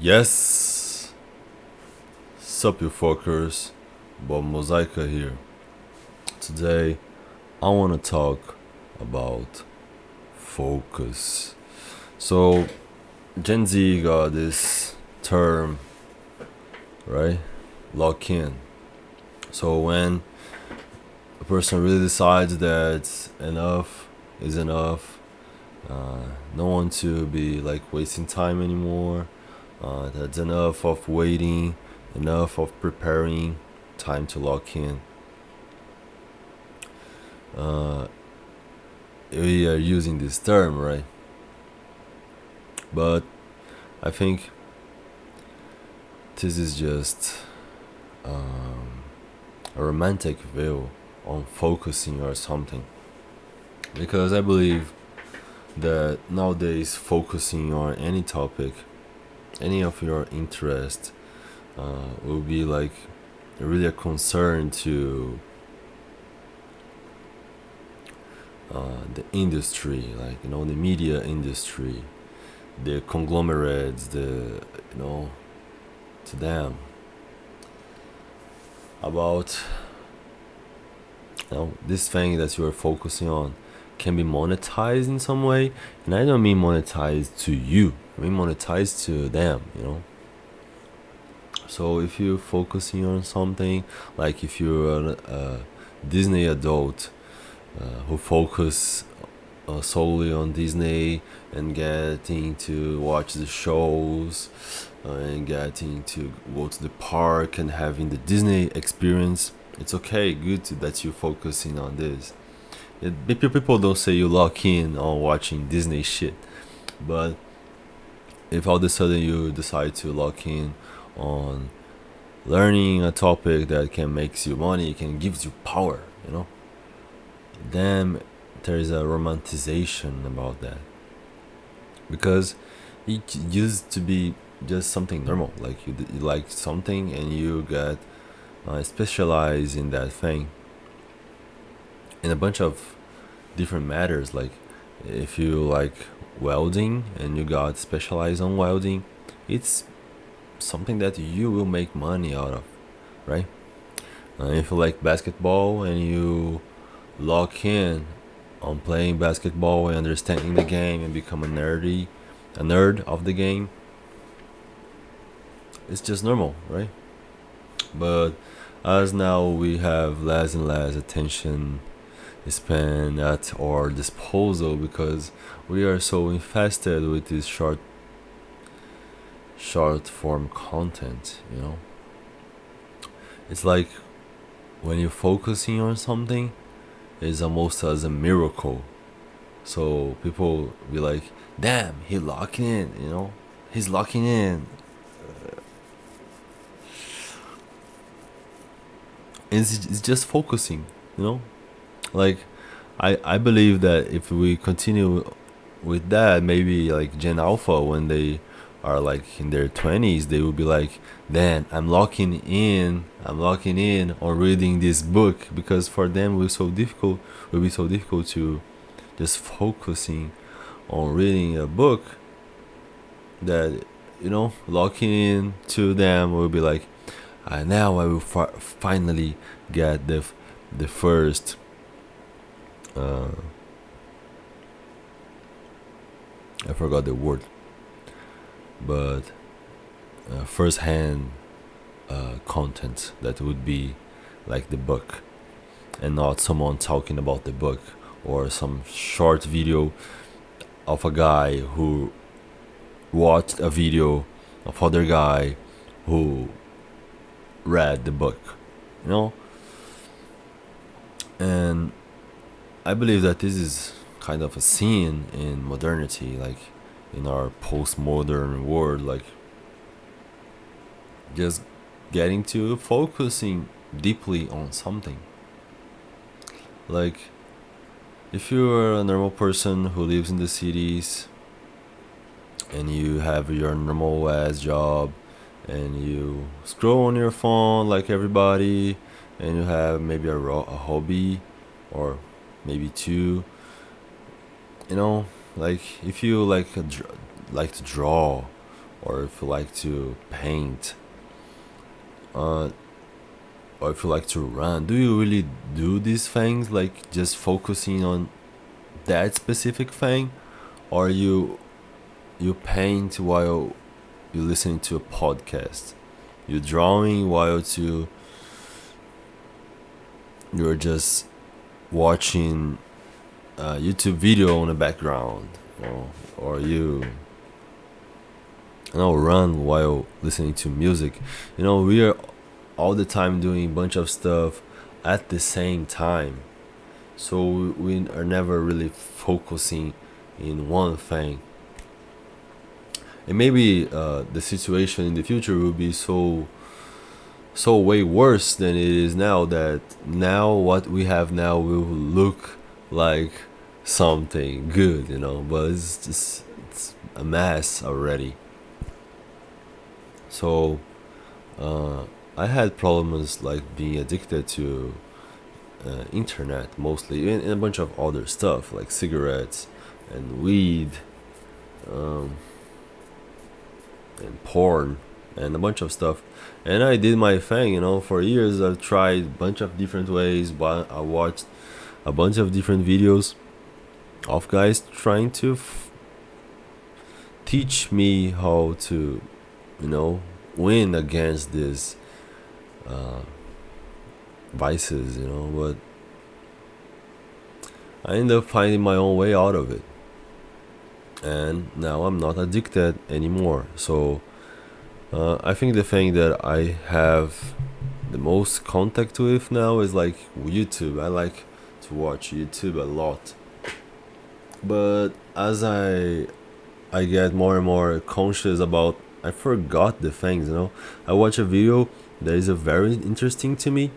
Yes, sup you fuckers, Bob Mosaica here. Today I wanna talk about focus. So Gen Z got this term, right? Lock in. So when a person really decides that enough is enough, no one to be like wasting time anymore. That's enough of waiting, enough of preparing, time to lock in. Uh, we are using this term, right? But I think this is just um, a romantic view on focusing or something. Because I believe that nowadays focusing on any topic, any of your interest, will be like really a concern to the industry, like the media industry, the conglomerates, to them about this thing that you are focusing on can be monetized in some way. And I don't mean monetized to you, I mean monetized to them. So if you're focusing on something, like if you're a Disney adult who focus solely on Disney and getting to watch the shows and getting to go to the park and having the Disney experience, it's okay, good that you're focusing on this. People don't say you lock in on watching Disney shit, but if all of a sudden you decide to lock in on learning a topic that can makes you money, can gives you power, then there is a romanticization about that, because it used to be just something normal, like you like something and you get specialized in that thing in a bunch of different matters. Like if you like welding and you got specialized on welding, it's something that you will make money out of, right? If you like basketball and you lock in on playing basketball and understanding the game and become a nerd of the game, it's just normal, right? But as now we have less and less attention span at our disposal, because we are so infested with this short form content. It's like when you're focusing on something, it's almost as a miracle. So people be like, damn, he locking in. He's locking in. It's just focusing. Like I believe that if we continue with that, maybe like Gen Alpha, when they are like in their 20s, they will be like, then I'm locking in on reading this book, because for them will be so difficult to just focusing on reading a book, that locking in to them will be like, now I will finally get the first uh, I forgot the word, but first hand content that would be like the book, and not someone talking about the book, or some short video of a guy who watched a video of other guy who read the book, you know? And I believe that this is kind of a scene in modernity, like in our postmodern world, like just getting to focusing deeply on something. Like if you're a normal person who lives in the cities and you have your normal ass job and you scroll on your phone like everybody, and you have maybe a hobby or maybe two, like if you like like to draw, or if you like to paint, uh, or if you like to run, do you really do these things, like just focusing on that specific thing, or you paint while you listening to a podcast, you drawing while you're just watching a YouTube video on the background, or you run while listening to music. We are all the time doing a bunch of stuff at the same time, so we are never really focusing in one thing. And maybe the situation in the future will be so way worse than it is now, that now what we have now will look like something good, but it's a mess already. So I had problems like being addicted to internet mostly, and a bunch of other stuff like cigarettes and weed, um, and porn and a bunch of stuff. And I did my thing, for years. I've tried a bunch of different ways, but I watched a bunch of different videos of guys trying to teach me how to, win against these uh, vices, but I ended up finding my own way out of it. And now I'm not addicted anymore. So I think the thing that I have the most contact with now is like YouTube. I like to watch YouTube a lot. But as I get more and more conscious about, I forgot the things, I watch a video that is a very interesting to me,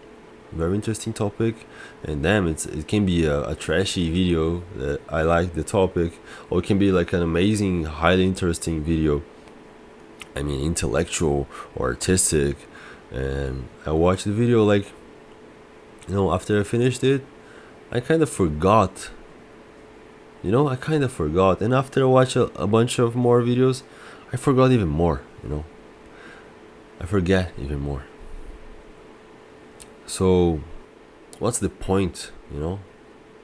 very interesting topic, and damn, it can be a trashy video that I like the topic, or it can be like an amazing, highly interesting video. I mean, intellectual or artistic, and I watched the video, like, after I finished it, I kind of forgot. And after I watched a bunch of more videos, I forgot even more. I forget even more. So, what's the point?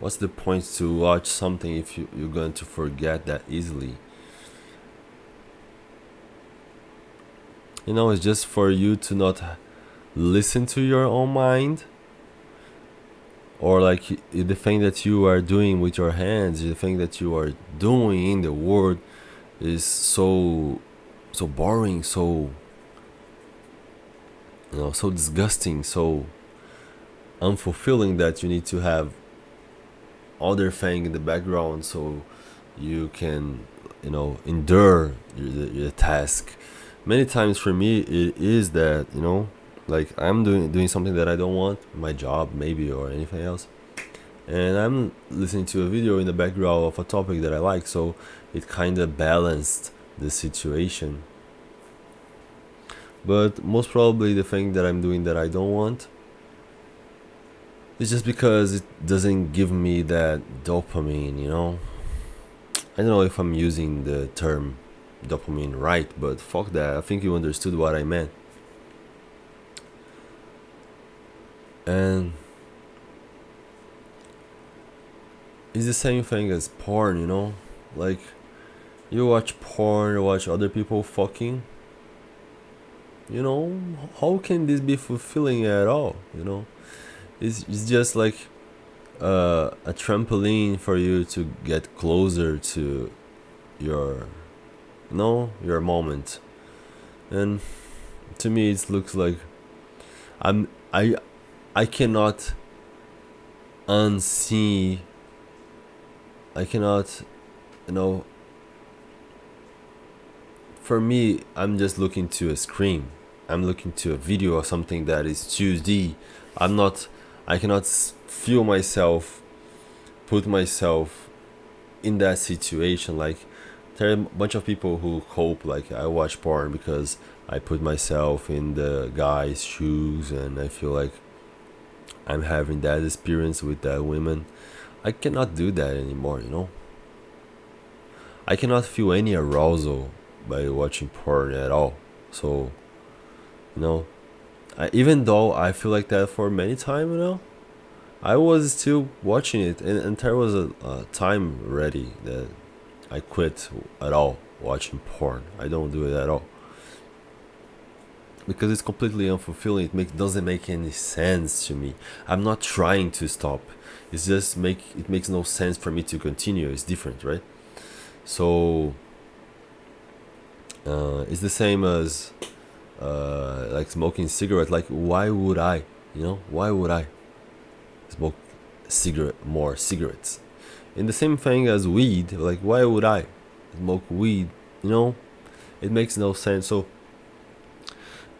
What's the point to watch something if you're going to forget that easily? It's just for you to not listen to your own mind, or like the thing that you are doing with your hands, the thing that you are doing in the world is so boring, so so disgusting, so unfulfilling, that you need to have other thing in the background so you can endure your task. Many times for me it is that, like I'm doing something that I don't want, my job maybe, or anything else, and I'm listening to a video in the background of a topic that I like, so it kind of balanced the situation. But most probably the thing that I'm doing that I don't want is just because it doesn't give me that dopamine, I don't know if I'm using the term dopamine right, but fuck that. I think you understood what I meant. And it's the same thing as porn, like you watch porn, you watch other people fucking, how can this be fulfilling at all? It's just like a trampoline for you to get closer to your your moment. And to me it looks like I'm I cannot unsee, I cannot, for me, I'm just looking to a screen, I'm looking to a video or something that is 2D. I cannot feel myself, put myself in that situation. Like, there are a bunch of people who cope, like, I watch porn because I put myself in the guy's shoes and I feel like I'm having that experience with that woman. I cannot do that anymore, I cannot feel any arousal by watching porn at all. So, you know, even though I feel like that for many time, I was still watching it, and there was a time already that I quit at all watching porn. I don't do it at all because it's completely unfulfilling. Doesn't make any sense to me. I'm not trying to stop. It makes no sense for me to continue. It's different, right? So it's the same as like smoking cigarette. Like, why would I? Why would I smoke more cigarettes? In the same thing as weed. Like, why would I smoke weed? It makes no sense. So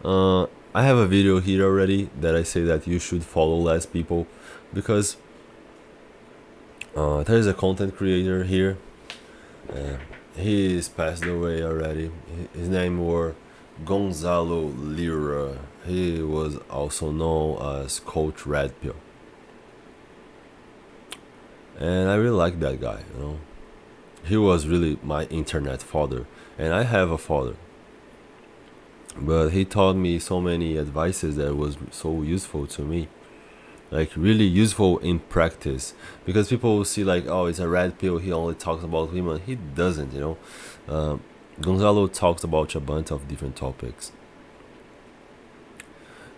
I have a video here already that I say that you should follow less people, because there is a content creator here. He is passed away already. His name was Gonzalo Lira. He was also known as Coach Red Pill. And I really like that guy, He was really my internet father. And I have a father. But he taught me so many advices that was so useful to me. Like, really useful in practice. Because people see like, oh, it's a red pill, he only talks about women. He doesn't, Gonzalo talks about a bunch of different topics.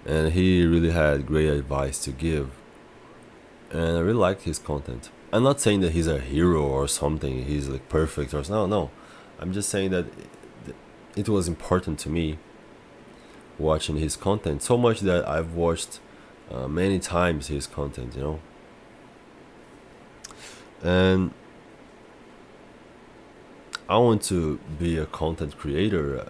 And he really had great advice to give. And I really liked his content. I'm not saying that he's a hero or something, he's like perfect or no. I'm just saying that it was important to me watching his content, so much that I've watched many times his content, and I want to be a content creator.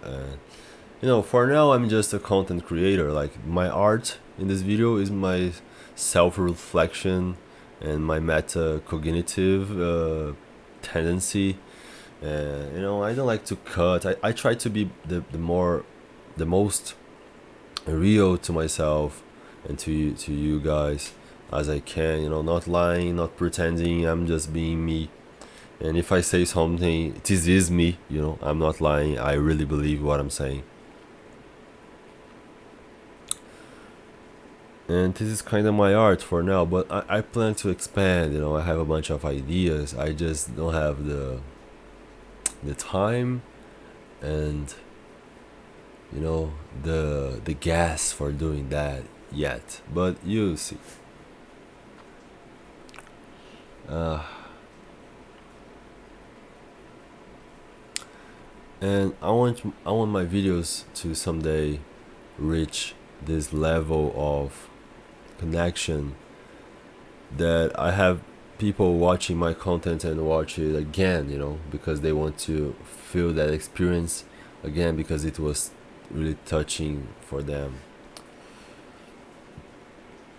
And for now I'm just a content creator. Like, my art in this video is my self-reflection and my meta-cognitive tendency. And I don't like to cut. I try to be the most real to myself and to you guys as I can. Not lying, not pretending. I'm just being me. And if I say something, this is me. I'm not lying. I really believe what I'm saying. And this is kind of my art for now, but I plan to expand. I have a bunch of ideas. I just don't have the time and the gas for doing that yet. But you see. And I want my videos to someday reach this level of connection that I have people watching my content and watch it again, because they want to feel that experience again, because it was really touching for them.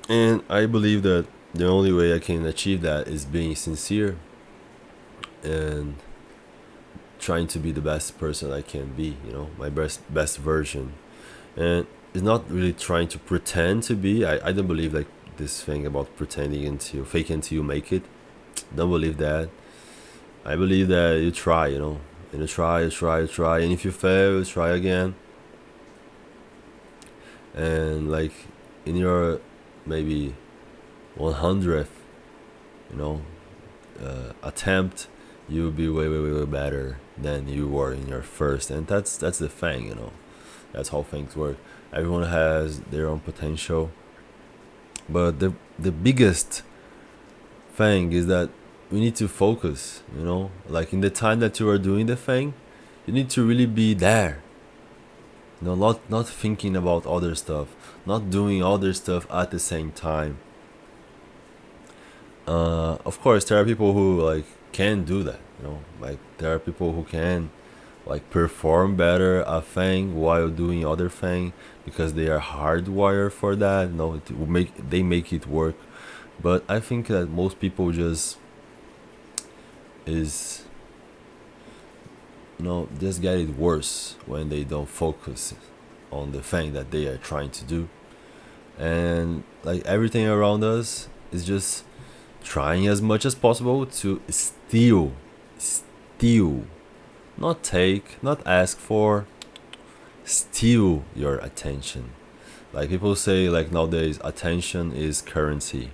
And I believe that the only way I can achieve that is being sincere and trying to be the best person I can be, my best version. And it's not really trying to pretend to be. I don't believe like this thing about pretending until fake until you make it. Don't believe that. I believe that you try, and you try, and if you fail, you try again. And like in your maybe 100th, attempt, you'll be way better than you were in your first. And that's the thing, that's how things work. Everyone has their own potential, but the biggest thing is that we need to focus, like in the time that you are doing the thing, you need to really be there, not thinking about other stuff, not doing other stuff at the same time. Of course there are people who like can do that, like there are people who can like perform better a thing while doing other thing because they are hardwired for that. They make it work. But I think that most people just get it worse when they don't focus on the thing that they are trying to do. And like everything around us is just trying as much as possible to steal not take, not ask for, steal your attention. Like people say, like nowadays, attention is currency.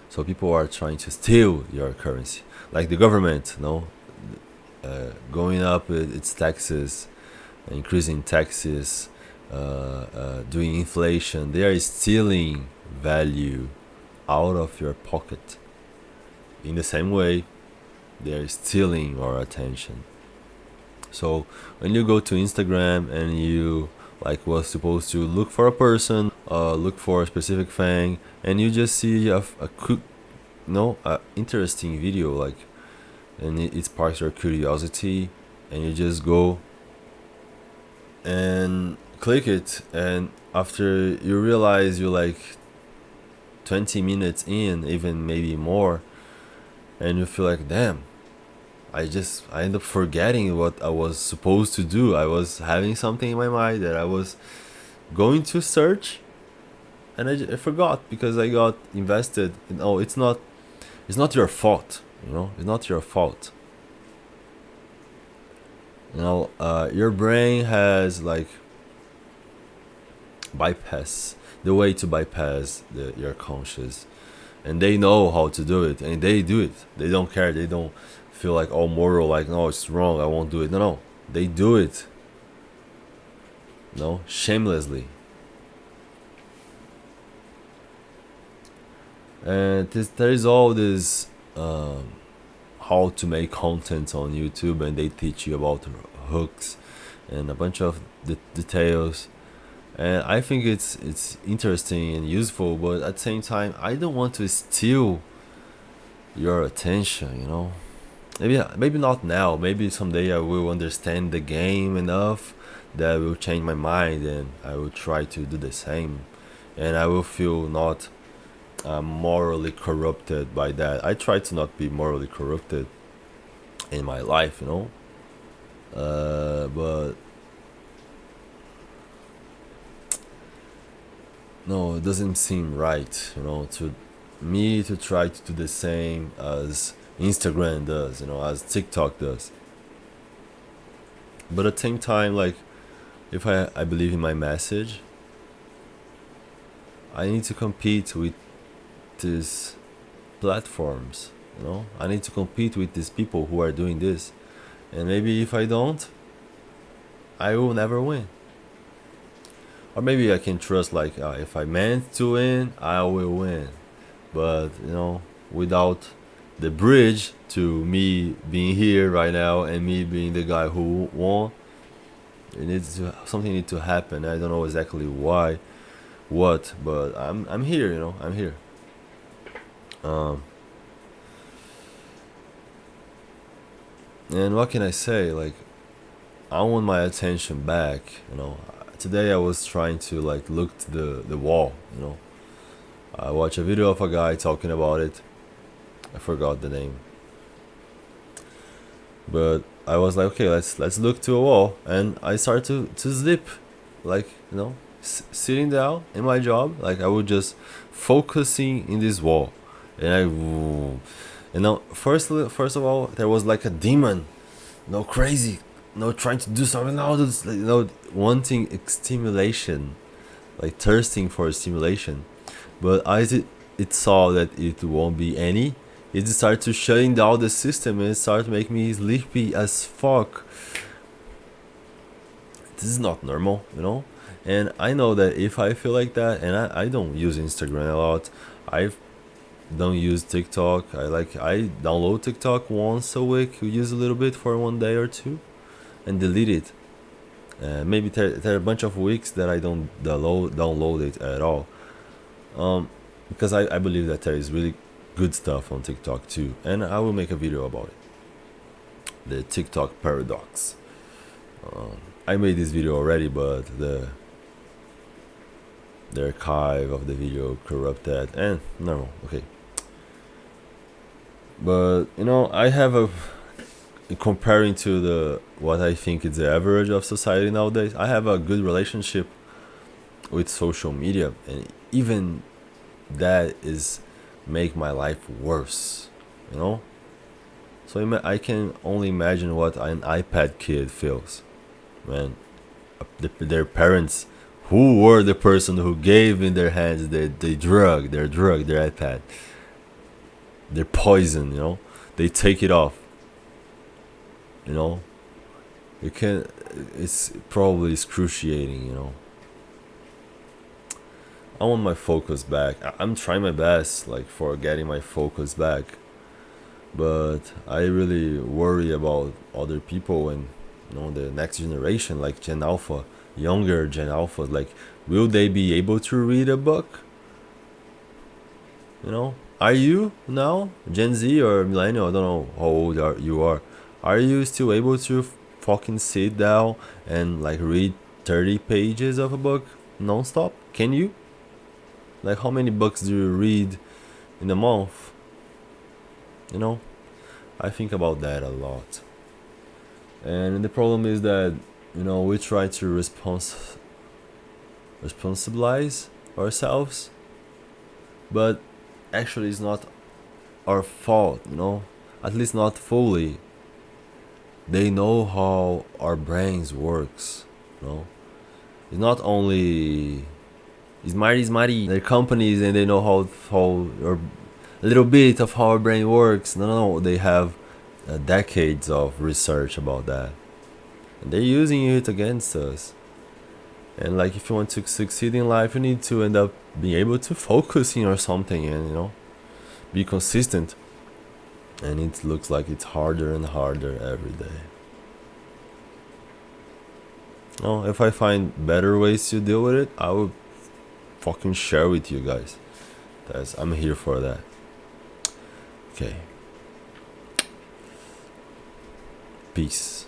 So people are trying to steal your currency, like the government, going up with its taxes, increasing taxes, doing inflation. They are stealing value out of your pocket. In the same way, they are stealing our attention. So when you go to Instagram and you like was supposed to look for a person, look for a specific thing, and you just see a quick, interesting video, like, and it sparks your curiosity, and you just go and click it, and after you realize you're like 20 minutes in, even maybe more, and you feel like, damn, I end up forgetting what I was supposed to do. I was having something in my mind that I was going to search, and I forgot because I got invested in. Oh, it's not your fault. It's not your fault. Your brain has like bypass the way to bypass your conscious, and they know how to do it, and they do it. They don't care. They don't feel like all moral, like, no, it's wrong, I won't do it. No, they do it, shamelessly. And there is all this how to make content on YouTube, and they teach you about hooks and a bunch of details, and I think it's interesting and useful, but at the same time, I don't want to steal your attention. Maybe not now. Maybe someday I will understand the game enough that will change my mind, and I will try to do the same, and I will feel not morally corrupted by that. I try to not be morally corrupted in my life, but no, it doesn't seem right, to me to try to do the same as Instagram does, as TikTok does. But at the same time, like, if I believe in my message, I need to compete with these platforms, I need to compete with these people who are doing this. And maybe if I don't, I will never win. Or maybe I can trust, like, if I meant to win, I will win. But, without the bridge to me being here right now and me being the guy who won, something needs to happen. I don't know exactly why, what, but I'm here. I'm here. And what can I say? Like, I want my attention back. Today I was trying to like look to the wall. I watched a video of a guy talking about it. I forgot the name, but I was like, okay, let's look to a wall, and I started to sleep, like, sitting down in my job, like I would just focusing in this wall, and first of all, there was like a demon, crazy, trying to do something, wanting stimulation, like thirsting for stimulation, but it saw that it won't be any. It started to shutting down the system, and it started to make me sleepy as fuck. This is not normal, and I know that if I feel like that, and I don't use Instagram a lot, I don't use TikTok. I download TikTok once a week, use a little bit for 1 day or two, and delete it. Maybe there are a bunch of weeks that I don't download it at all, because I believe that there is really good stuff on TikTok too, and I will make a video about it. The TikTok paradox. I made this video already, but the archive of the video corrupted, and no, okay. But I have comparing to what I think is the average of society nowadays, I have a good relationship with social media, and even that is make my life worse. So I can only imagine what an iPad kid feels when their parents, who were the person who gave in their hands the drug, their iPad, their poison, they take it off, you know. You can, it's probably excruciating. I want my focus back. I'm trying my best, like, for getting my focus back, but I really worry about other people and the next generation, like Gen Alpha, younger Gen Alpha. Like, will they be able to read a book? Are you now Gen Z or millennial? I don't know how old you are. Are you still able to fucking sit down and like read 30 pages of a book non-stop? Can you? Like, how many books do you read in a month? I think about that a lot. And the problem is that, we try to responsibilize ourselves, but actually it's not our fault, at least not fully. They know how our brains works, It's not only it's Mari. They're companies and they know how or a little bit of how our brain works. No, they have decades of research about that, and they're using it against us. And like, if you want to succeed in life, you need to end up being able to focusing on something and be consistent. And it looks like it's harder and harder every day. If I find better ways to deal with it, I will fucking share with you guys. I'm here for that. Okay. Peace.